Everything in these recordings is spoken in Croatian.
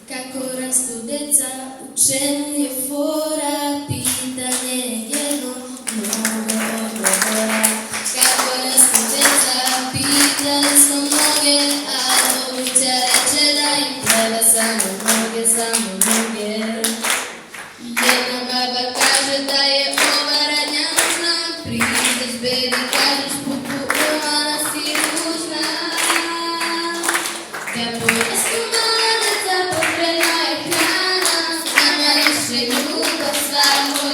Kako rastu deca, u čemu je fora, pitanje jedno, mnogo odgovora. Kako rastu deca, pitali smo mnoge, a dobuća reče da im treba samo noge, samo noge. Jedna baba kaže da je ova radnja nužna, priđeš bebi, kažeš pupu, ona si ružna. Kad porastu mala deca, potrebna je hrana, nama više ljubav svakog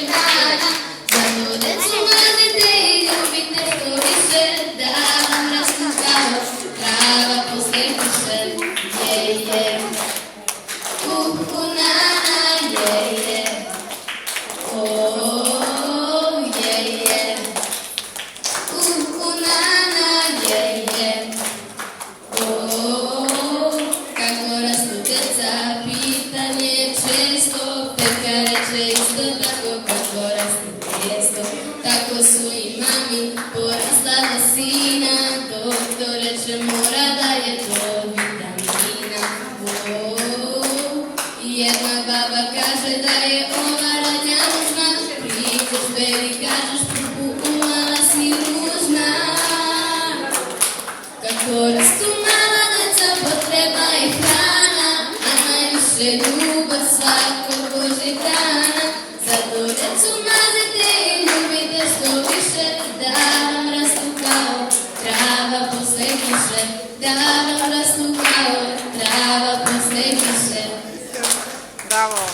dana. Zato decu mazite i ljubite što više, da vam rastu kao trava posle kiše. Nana, oh, nana, oh, kako rastu deca, pitanje često, tetka reče isto tako, kako rastu tijesto. Tako su i mami porasla do sina, doktor reče mora da je to vitamina. Jedna baba kaže da je ova radnja nužna, priđeš bebi, kažeš pupu, umala si ružna. Kako rastu mala deca, potrebna je hrana, a najviše ljubav svako